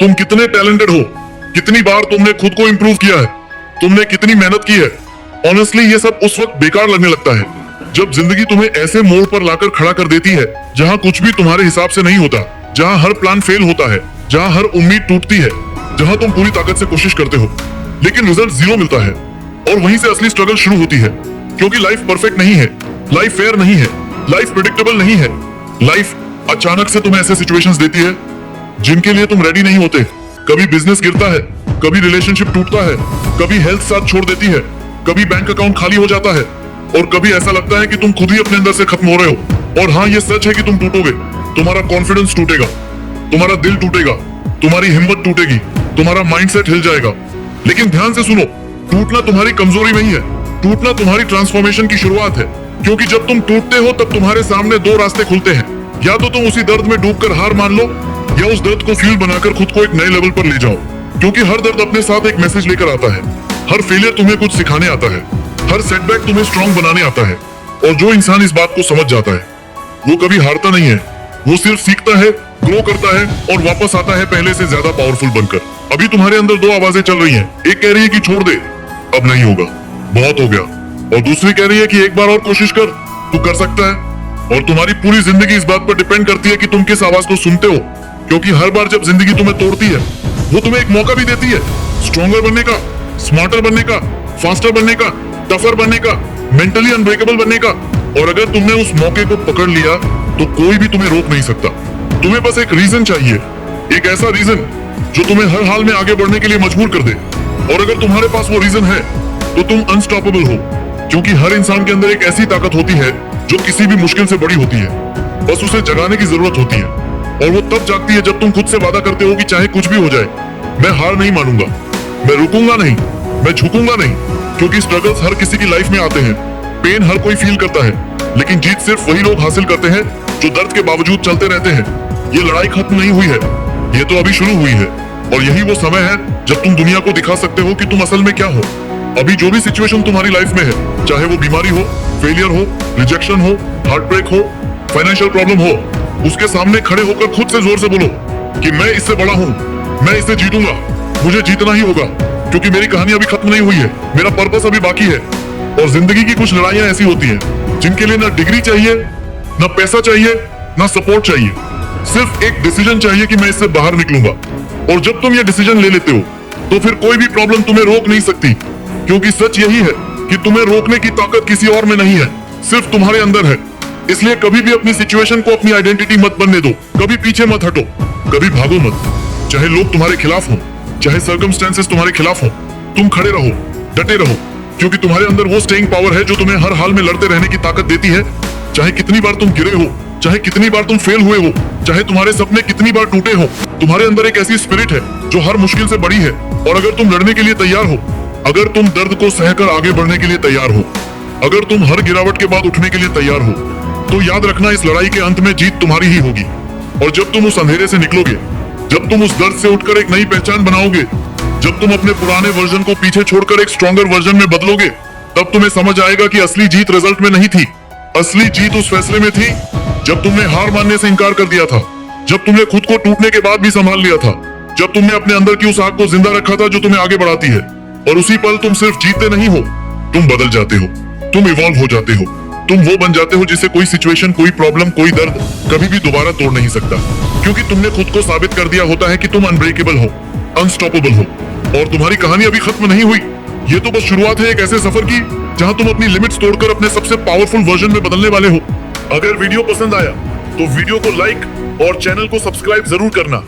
तुम कितने टैलेंटेड हो, कितनी बार तुमने खुद को इंप्रूव किया है, तुमने कितनी मेहनत की है। ऑनेस्टली ये सब उस वक्त बेकार लगने लगता है जब जिंदगी तुम्हें ऐसे मोड़ पर लाकर खड़ा कर देती है जहां कुछ भी तुम्हारे हिसाब से नहीं होता, जहां हर प्लान फेल होता है, जहां हर उम्मीद टूटती है, जहां तुम पूरी ताकत से कोशिश करते हो लेकिन रिजल्ट जीरो मिलता है। और वहीं से असली स्ट्रगल शुरू होती है, क्योंकि लाइफ परफेक्ट नहीं है, लाइफ फेयर नहीं है, लाइफ प्रेडिक्टेबल नहीं है। लाइफ अचानक से तुम्हें ऐसे सिचुएशंस देती है जिनके लिए तुम रेडी नहीं होते। कभी बिजनेस गिरता है, कभी रिलेशनशिप टूटता है, कभी हेल्थ साथ छोड़ देती है, कभी बैंक अकाउंट खाली हो जाता है, और कभी ऐसा लगता है कि तुम खुद ही अपने अंदर से खत्म हो रहे हो। और हाँ, ये सच है कि तुम टूटोगे, तुम्हारा कॉन्फिडेंस टूटेगा, तुम्हारा दिल टूटेगा, तुम्हारी हिम्मत टूटेगी, तुम्हारा माइंडसेट हिल जाएगा। लेकिन ध्यान से सुनो, टूटना तुम्हारी कमजोरी नहीं है, टूटना तुम्हारी ट्रांसफॉर्मेशन की शुरुआत है। क्योंकि जब तुम टूटते हो तब तुम्हारे सामने दो रास्ते खुलते हैं, या तो तुम उसी दर्द में डूबकर हार मान लो, या उस दर्द को फ्यूल बनाकर खुद को एक नए लेवल पर ले जाओ। क्योंकि हर दर्द अपने साथ एक मैसेज लेकर आता है, हर फेलियर तुम्हें कुछ सिखाने आता है, हर सेटबैक तुम्हें स्ट्रॉन्ग बनाने आता है। और जो इंसान इस बात को समझ जाता है वो कभी हारता नहीं है, वो सिर्फ सीखता है, ग्रो करता है और वापस आता है पहले से ज्यादा पावरफुल बनकर। अभी तुम्हारे अंदर दो आवाजें चल रही हैं, एक कह रही है कि छोड़ दे, अब नहीं होगा, बहुत हो गया, और दूसरी कह रही है कि एक बार और कोशिश कर, तू कर सकता है। और तुम्हारी पूरी जिंदगी इस बात पर डिपेंड करती है कि तुम किस आवाज को सुनते हो। क्योंकि हर बार जब जिंदगी तुम्हें तोड़ती है वो तुम्हें एक मौका भी देती है स्ट्रॉन्गर बनने का, स्मार्टर बनने का, फास्टर बनने का, टफर बनने का, मेंटली अनब्रेकेबल बनने का। और अगर तुमने उस मौके को पकड़ लिया तो कोई भी तुम्हें रोक नहीं सकता। तुम्हें बस एक रीजन चाहिए, एक ऐसा रीजन जो तुम्हें हर हाल में आगे बढ़ने के लिए मजबूर कर दे। और अगर तुम्हारे पास वो रीजन है तो तुम अनस्टॉपेबल हो। क्योंकि हर इंसान के अंदर एक ऐसी ताकत होती है जो किसी भी मुश्किल से बड़ी होती है, बस उसे जगाने की जरूरत होती है। और वो तब जागती है जब तुम खुद से वादा करते हो कि चाहे कुछ भी हो जाए, मैं हार नहीं मानूंगा, मैं रुकूंगा नहीं, मैं झुकूंगा नहीं। क्योंकि स्ट्रगल्स हर किसी की लाइफ में आते हैं, पेन हर कोई फील करता है, लेकिन जीत सिर्फ वही लोग हासिल करते हैं जो दर्द के बावजूद चलते रहते हैं। ये लड़ाई खत्म नहीं हुई है, ये तो अभी शुरू हुई है। और यही वो समय है जब तुम दुनिया को दिखा सकते हो कि तुम असल में क्या हो। अभी जो भी सिचुएशन तुम्हारी लाइफ में है, चाहे वो बीमारी हो, फेलियर हो, रिजेक्शन हो, हार्ट ब्रेक हो, फाइनेंशियल प्रॉब्लम हो, उसके सामने खड़े होकर खुद से जोर से बोलो कि मैं इससे बड़ा हूँ, मैं इसे जीतूंगा, मुझे जीतना ही होगा। क्योंकि मेरी कहानी अभी खत्म नहीं हुई है, मेरा पर्पस अभी बाकी है। और जिंदगी की कुछ लड़ाइयां ऐसी होती हैं जिनके लिए ना डिग्री चाहिए, ना पैसा चाहिए, ना सपोर्ट चाहिए, सिर्फ एक डिसीजन चाहिए कि मैं इससे बाहर निकलूंगा। और जब तुम ये डिसीजन ले लेते हो तो फिर कोई भी प्रॉब्लम तुम्हें रोक नहीं सकती। क्योंकि सच यही है कि तुम्हें रोकने की ताकत किसी और में नहीं है, सिर्फ तुम्हारे अंदर है। इसलिए कभी भी अपनी सिचुएशन को अपनी आइडेंटिटी मत बनने दो, कभी पीछे मत हटो, कभी भागो मत। चाहे लोग तुम्हारे खिलाफ हो, चाहे सर्कमस्टेंसेस तुम्हारे खिलाफ हो, तुम खड़े रहो, डटे रहो। क्योंकि तुम्हारे अंदर वो स्टेइंग पावर है जो तुम्हें हर हाल में लड़ते रहने की ताकत देती है। चाहे कितनी बार तुम गिरे हो, चाहे कितनी बार तुम फेल हुए हो, चाहे तुम्हारे सपने कितनी बार टूटे हो, तुम्हारे अंदर एक ऐसी स्पिरिट है जो हर मुश्किल से बड़ी है। और अगर तुम लड़ने के लिए तैयार हो, अगर तुम दर्द को सहकर आगे बढ़ने के लिए तैयार हो, अगर तुम हर गिरावट के बाद उठने के लिए तैयार हो, तो याद रखना इस लड़ाई के अंत में जीत तुम्हारी ही होगी। और जब तुम उस अंधेरे से निकलोगे, जब तुम उस दर्द से उठकर एक नई पहचान बनाओगे, जब तुम अपने पुराने वर्जन को पीछे छोड़कर एक स्ट्रॉन्गर वर्जन में बदलोगे, तब तुम्हें समझ आएगा कि असली जीत रिजल्ट में नहीं थी, असली जीत उस फैसले में थी जब तुमने हार मानने से इनकार कर दिया था, जब तुमने खुद को टूटने के बाद भी संभाल लिया था, जब तुमने अपने अंदर की उस आग को जिंदा रखा था जो तुम्हें आगे बढ़ाती है। और उसी पल तुम सिर्फ जीतते नहीं हो, तुम बदल जाते हो, तुम इवॉल्व हो जाते हो, तुम वो बन जाते हो जिसे कोई सिचुएशन, कोई प्रॉब्लम, कोई दर्द कभी भी दोबारा तोड़ नहीं सकता। क्योंकि तुमने खुद को साबित कर दिया होता है कि तुम अनब्रेकेबल हो, अनस्टॉपेबल हो। और तुम्हारी कहानी अभी खत्म नहीं हुई, ये तो बस शुरुआत है एक ऐसे सफर की जहां तुम अपनी लिमिट्स तोड़कर अपने सबसे पावरफुल वर्जन में बदलने वाले हो। अगर वीडियो पसंद आया तो वीडियो को लाइक और चैनल को सब्सक्राइब जरूर करना।